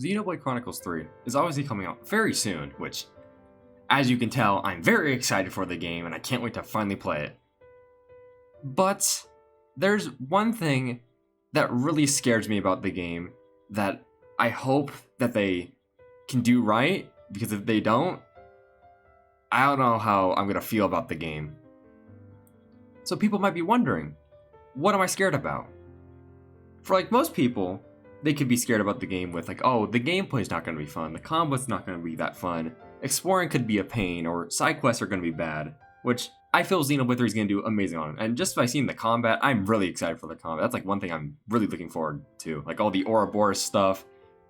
Xenoblade Chronicles 3 is obviously coming out very soon, which, as you can tell, I'm very excited for the game and I can't wait to finally play it. But there's one thing that really scares me about the game that I hope that they can do right, because if they don't, I don't know how I'm gonna feel about the game. So people might be wondering, what am I scared about? For like most people, they could be scared about the game with like, oh, the gameplay's not gonna be fun, the combat's not gonna be that fun, exploring could be a pain, or side quests are gonna be bad, which I feel Xenoblade 3 is gonna do amazing on. And just by seeing the combat, I'm really excited for the combat. That's like one thing I'm really looking forward to. Like all the Ouroboros stuff,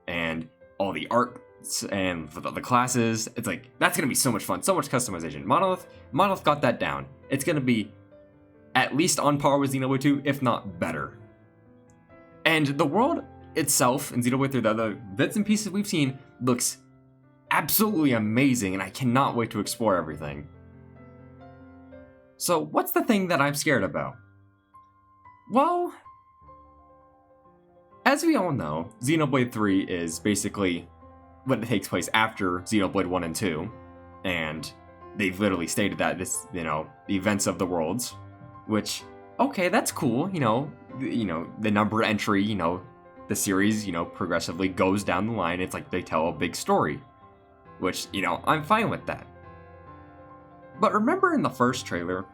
and all the arts, and the classes. It's like, that's gonna be so much fun, so much customization. Monolith got that down. It's gonna be at least on par with Xenoblade 2, if not better. And the world itself in Xenoblade 3, the other bits and pieces we've seen, looks absolutely amazing, and I cannot wait to explore everything. So what's the thing that I'm scared about? Well, as we all know, Xenoblade 3 is basically what takes place after Xenoblade 1 and 2, and they've literally stated that this, the events of the worlds, which, okay, that's cool, the number entry, the series, progressively goes down the line. It's like they tell a big story, which, I'm fine with that. But remember in the first trailer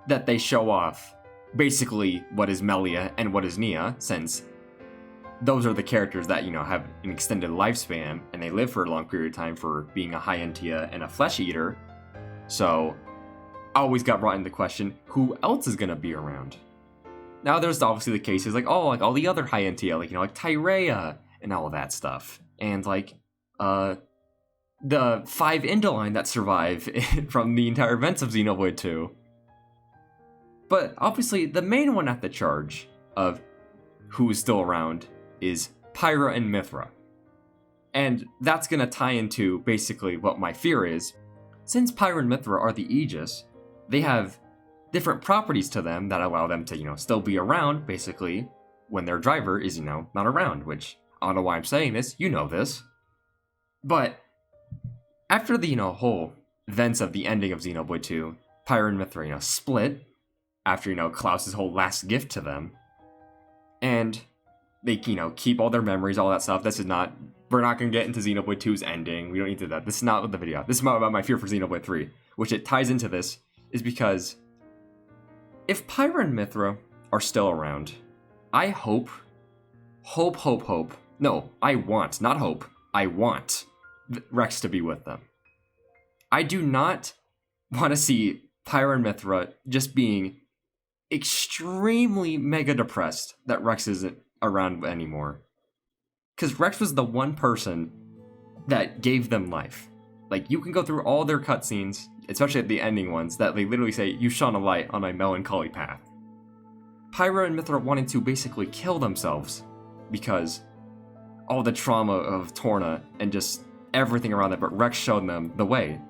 that they show off basically what is Melia and what is Nia, since those are the characters that, have an extended lifespan and they live for a long period of time for being a high Entia and a flesh eater. So I always got brought into question, who else is gonna be around? Now there's obviously the cases like, oh, like all the other high Entia, like Tyrea and all of that stuff. And like the 5 Indoline that survive from the entire events of Xenoblade 2. But obviously the main one at the charge of who is still around is Pyra and Mythra. And that's gonna tie into basically what my fear is. Since Pyra and Mythra are the Aegis, they have different properties to them that allow them to, still be around, basically, when their driver is, not around, which, I don't know why I'm saying this, you know this. But after the, whole events of the ending of Xenoblade 2, Pyra and Mythra, split after, Klaus's whole last gift to them. And they, keep all their memories, all that stuff. We're not going to get into Xenoblade 2's ending. We don't need to do that. This is not the video. This is about my fear for Xenoblade 3, which it ties into this, is because if Pyra and Mythra are still around, I hope, no, I want, not hope, I want Rex to be with them. I do not want to see Pyra and Mythra just being extremely mega depressed that Rex isn't around anymore. Because Rex was the one person that gave them life. Like, you can go through all their cutscenes, especially at the ending ones, that they literally say, you shone a light on my melancholy path. Pyra and Mythra wanted to basically kill themselves because all the trauma of Torna and just everything around that, but Rex showed them the way.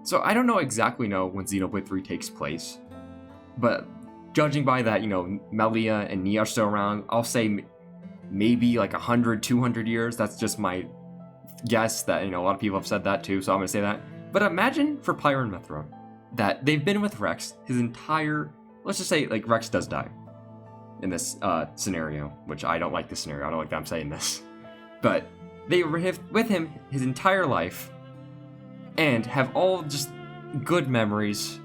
So I don't exactly know when Xenoblade 3 takes place, but judging by that, Melia and Nia are still around, I'll say maybe like 100, 200 years. That's just my guess that, a lot of people have said that too, so I'm gonna say that. But imagine for Pyra and Mythra that they've been with Rex his entire, let's just say like Rex does die in this scenario, which I don't like this scenario, I don't like that I'm saying this. But they were with him his entire life and have all just good memories,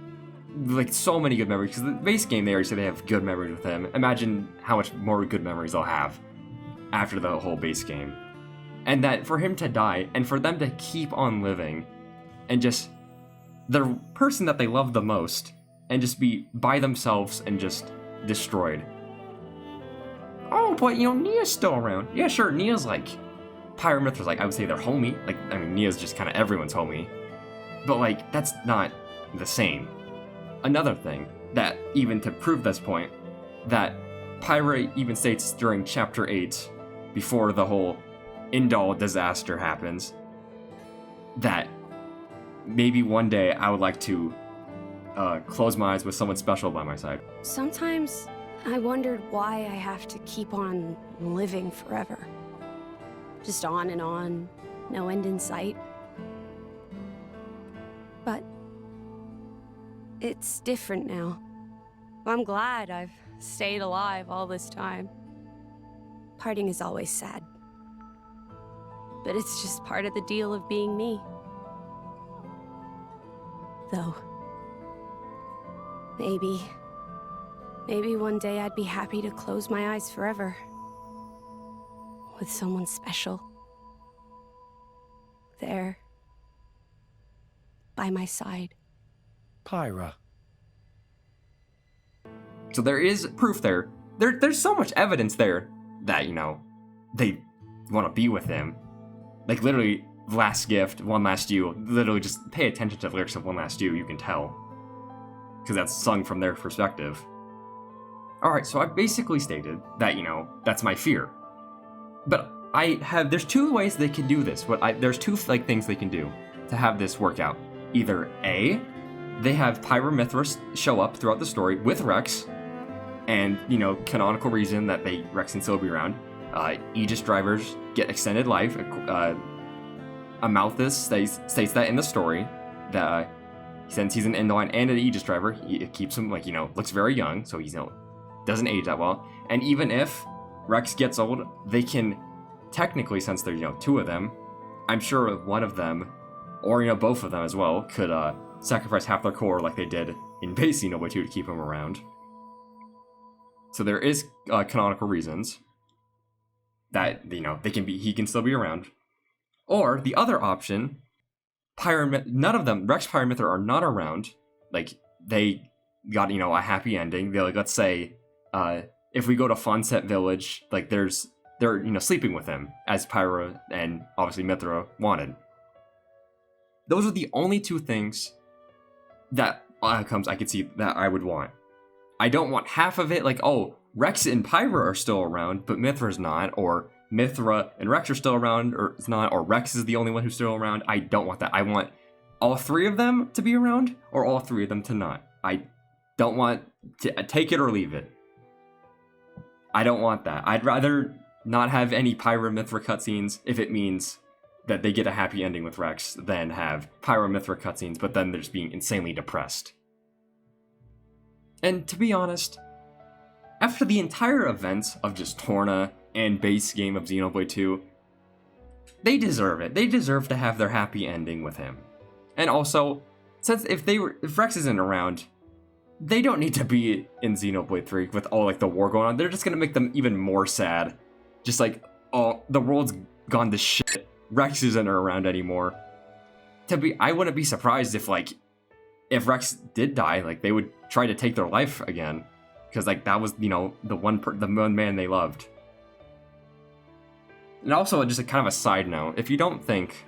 like so many good memories, because the base game they already say they have good memories with him. Imagine how much more good memories they'll have after the whole base game. And that for him to die and for them to keep on living and just the person that they love the most and just be by themselves and just destroyed. Oh, but Nia's still around. Yeah, sure, Nia's like, Pyra and Mythra's like, I would say they're homie. Like, I mean, Nia's just kind of everyone's homie. But like, that's not the same. Another thing that, even to prove this point, that Pyra even states during Chapter 8, before the whole Indal disaster happens, that maybe one day I would like to close my eyes with someone special by my side. Sometimes I wondered why I have to keep on living forever. Just on and on, no end in sight. But it's different now. I'm glad I've stayed alive all this time. Parting is always sad. But it's just part of the deal of being me. Though, maybe one day I'd be happy to close my eyes forever. With someone special. There. By my side. Pyra. So there is proof there. There's so much evidence there that, they want to be with him. Like, literally, last gift, one last you. Literally, just pay attention to the lyrics of one last you can tell. Because that's sung from their perspective. Alright, so I basically stated that, that's my fear. But there's two ways they can do this. There's two, things they can do to have this work out. Either A, they have Pyra and Mythra show up throughout the story with Rex, and, canonical reason that Rex can still be around. Aegis drivers get extended life. Amalthus states that in the story, that since he's an Indoline and an Aegis driver, it keeps him, looks very young, so he's, doesn't age that well. And even if Rex gets old, they can technically, since there's, two of them, I'm sure one of them, or, both of them as well, could, sacrifice half their core like they did in base Xenoblade 2 to keep him around. So there is canonical reasons that, he can still be around. Or the other option, none of them, Rex, Pyra, and Mythra are not around. They got, a happy ending. Let's say, if we go to Fonset Village, they're, sleeping with him, as Pyra and obviously Mythra wanted. Those are the only two things that outcomes I could see that I would want. I don't want half of it, Rex and Pyra are still around, but Mythra's not, or Mythra and Rex are still around, or it's not, or Rex is the only one who's still around. I don't want that. I want all three of them to be around, or all three of them to not. I don't want to take it or leave it. I don't want that. I'd rather not have any Pyra and Mythra cutscenes if it means that they get a happy ending with Rex than have Pyra and Mythra cutscenes, but then they're just being insanely depressed. And to be honest, after the entire events of just Torna and base game of Xenoblade 2, they deserve it. They deserve to have their happy ending with him. And also, since if Rex isn't around, they don't need to be in Xenoblade 3 with all the war going on. They're just gonna make them even more sad. Just oh, the world's gone to shit. Rex isn't around anymore. I wouldn't be surprised if Rex did die, they would try to take their life again. Because, that was, the one man they loved. And also, just kind of a side note, if you don't think,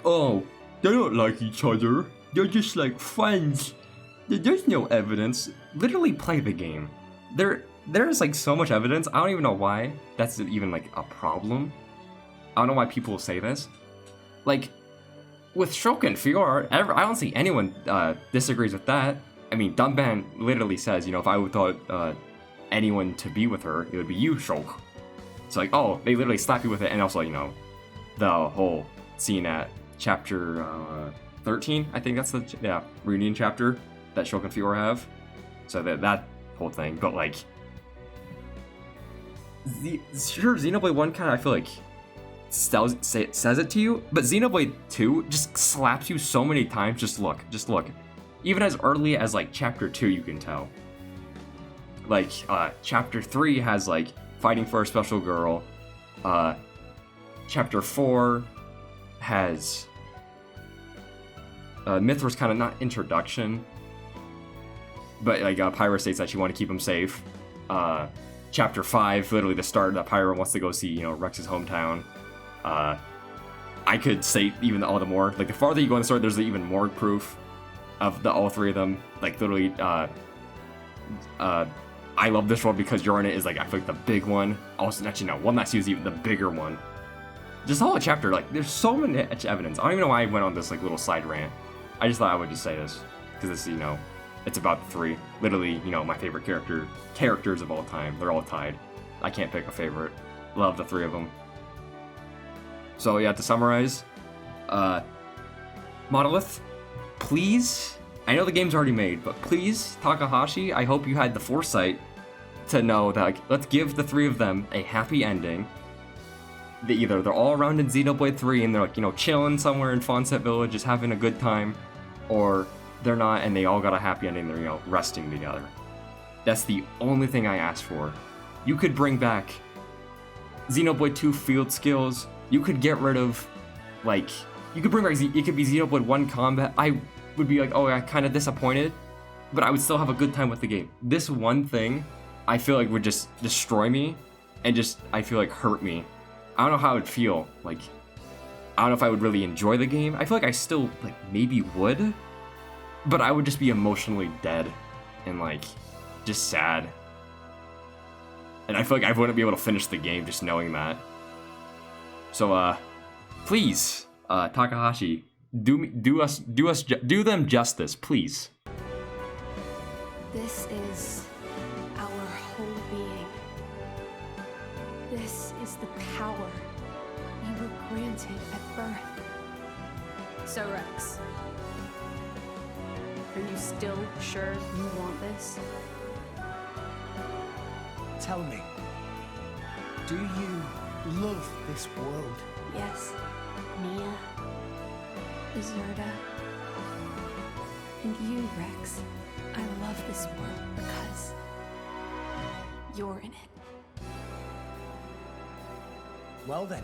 oh, they don't like each other, they're just, friends, there's no evidence, literally play the game. There's, so much evidence, I don't even know why that's even, a problem. I don't know why people say this. With Shulk and Fiora, I don't see anyone disagrees with that. I mean, Dunban literally says, if I would thought anyone to be with her, it would be you, Shulk. It's oh, they literally slap you with it. And also, the whole scene at chapter 13, I think that's the reunion chapter that Shulk and Fiora have. So that whole thing. But, sure, Xenoblade 1 kind of, I feel says it to you, but Xenoblade 2 just slaps you so many times. Just look. Even as early as chapter 2, you can tell. Chapter 3 has fighting for a special girl. Chapter 4 has Mythra's kind of not introduction, but Pyra states that she wanted to keep him safe. Chapter 5, literally the start that Pyra wants to go see Rex's hometown. I could say even all the more. The farther you go in the story, there's even more proof of all three of them. Literally, I love this world because you're in it is I feel the big one. Also, actually, no, One Last You is even the bigger one. Just the whole chapter, there's so much evidence. I don't even know why I went on this little side rant. I just thought I would just say this because this is it's about the three. Literally, my favorite characters of all time. They're all tied. I can't pick a favorite. Love the three of them. So yeah, to summarize, Monolith, please, I know the game's already made, but please, Takahashi, I hope you had the foresight to know that, like, let's give the three of them a happy ending. They're all around in Xenoblade 3 and they're, like, you know, chilling somewhere in Fawncett Village, just having a good time, or they're not and they all got a happy ending, they're, you know, resting together. That's the only thing I asked for. You could bring back Xenoblade 2 field skills, you could get rid of, like, you could bring back, it could be Xenoblade 1 combat. I would be like, oh, I'm kind of disappointed, but I would still have a good time with the game. This one thing, I feel like would just destroy me and just, I feel like, hurt me. I don't know how it would feel. Like, I don't know if I would really enjoy the game. I feel like I still, like, maybe would, but I would just be emotionally dead and, like, just sad. And I feel like I wouldn't be able to finish the game just knowing that. So, please, Takahashi, do them justice, please. This is our whole being. This is the power we were granted at birth. So, Rex, are you still sure you want this? Tell me, do you love this world? Yes. Mia, Deserta, and you, Rex. I love this world because you're in it. Well then,